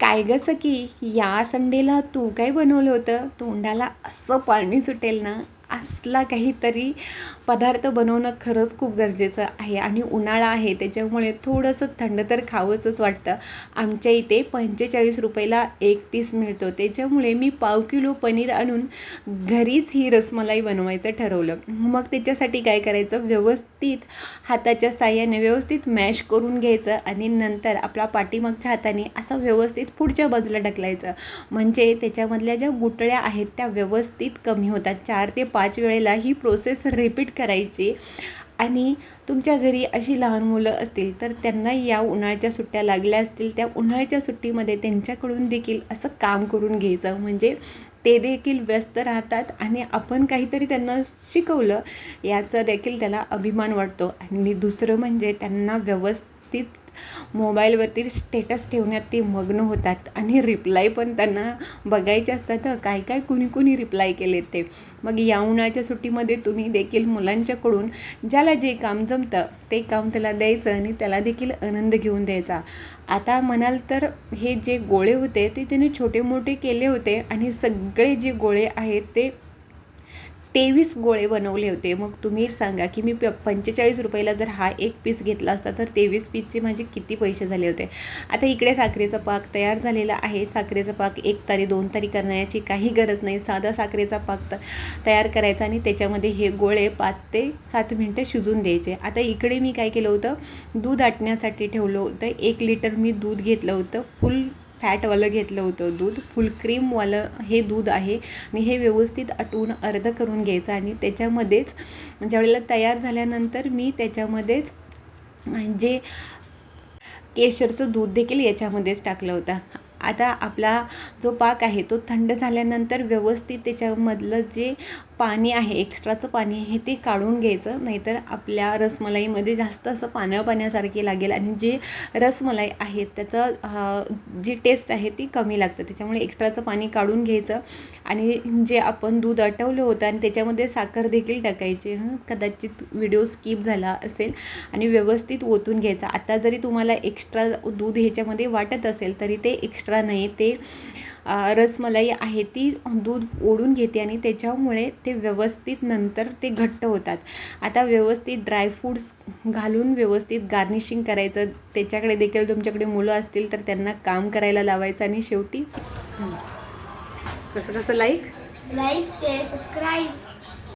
काय गं सखी, या संडेला तू काय बनवलं होतं? तोंडाला असं पाणी सुटेल ना, असला काहीतरी पदार्थ बनवणं खरंच खूप गरजेचं आहे. आणि उन्हाळा आहे त्याच्यामुळे थोडंसं थंड तर खावंसच वाटतं. आमच्या इथे 45 रुपयाला एक पीस मिळतो. त्याच्यामुळे मी पाव किलो पनीर आणून घरीच ही रसमलाई बनवायचं ठरवलं. मग त्याच्यासाठी काय करायचं, व्यवस्थित हाताच्या साहाय्याने व्यवस्थित मॅश करून घ्यायचं आणि नंतर आपला पाठीमागच्या हाताने असं व्यवस्थित पुढच्या बाजूला ढकलायचं. म्हणजे त्याच्यामधल्या ज्या गुठळ्या आहेत त्या व्यवस्थित कमी होतात. 4 ते 5 वेळेला ही प्रोसेस रिपीट करायची. आणि तुमच्या घरी अशी लहान मुलं असतील तर त्यांना या उन्हाळ्याच्या सुट्ट्या लागल्या असतील, त्या उन्हाळ्याच्या सुट्टीमध्ये त्यांच्याकडून देखील असं काम करून घ्यायचं. म्हणजे ते देखील व्यस्त राहतात आणि आपण काहीतरी त्यांना शिकवलं याचा देखील त्याला अभिमान वाटतो. आणि दुसरं म्हणजे त्यांना व्यवस्थित मोबाईलवरती स्टेटस ठेवण्यात ते मग्न होतात आणि रिप्लाय पण त्यांना बघायचे असतात. काय काय कुणी रिप्लाय केले ते. मग या उन्हाळ्याच्या सुट्टीमध्ये तुम्ही देखील मुलांच्याकडून ज्याला जे काम जमतं ते काम त्याला द्यायचं आणि त्याला देखील आनंद घेऊन द्यायचा. आता म्हणाल तर हे जे गोळे होते ते त्याने छोटे मोठे केले होते आणि सगळे जे गोळे आहेत ते 23 गोळे बनवले होते. मग तुम्ही सांगा की मी 45 रुपयाला जर हा एक पीस घेतला असता तर 23 पीसचे माझे किती पैसे झाले होते. आता इकडे साखरेचा पाक तयार झालेला आहे. साखरेचा पाक 1 तारी 2 तारी करण्याची काही गरज नाही. साधा साखरेचा पाक तयार करायचा आणि त्याच्यामध्ये हे गोळे 5 ते 7 मिनटं शिजून द्यायचे. आता इकडे मी काय केलं होतं, दूध आटण्यासाठी ठेवलं होतं. 1 लिटर मी दूध घेतलं होतं. फुल फॅटवालं घेतलं होतं दूध, फुल क्रीमवालं हे दूध आहे. आणि हे व्यवस्थित आटवून अर्ध करून घ्यायचं आणि त्याच्यामध्येच ज्यावेळेला तयार झाल्यानंतर मी त्याच्यामध्येच जे केशरचं दूध देखील याच्यामध्येच टाकलं होतं. आता आपला जो पाक आहे तो थंड झाल्यानंतर व्यवस्थित त्याच्यामधलं जे पाणी आहे, एक्स्ट्राचं पाणी आहे ते काढून घ्यायचं. नाहीतर आपल्या रसमलाईमध्ये जास्त असं पाण्यासारखे लागेल आणि जे रसमलाई आहे त्याचं जी टेस्ट आहे ती कमी लागतं. त्याच्यामुळे एक्स्ट्राचं पाणी काढून घ्यायचं आणि जे आपण दूध आटवलं होतं आणि त्याच्यामध्ये साखर देखील टाकायची. कदाचित व्हिडिओ स्किप झाला असेल. आणि व्यवस्थित ओतून घ्यायचा. आता जरी तुम्हाला एक्स्ट्रा दूध ह्याच्यामध्ये वाटत असेल तरी ते एक्स्ट्रा नाही, ते रसमलाई आहे ती दूध ओढून घेते आणि त्याच्यामुळे ते व्यवस्थित नंतर ते घट्ट होतात. आता व्यवस्थित ड्रायफ्रूट्स घालून व्यवस्थित गार्निशिंग करायचं. त्याच्याकडे देखील तुमच्याकडे मुलं असतील तर त्यांना काम करायला लावायचं. आणि शेवटी कसं लाईक शेअर सबस्क्राईब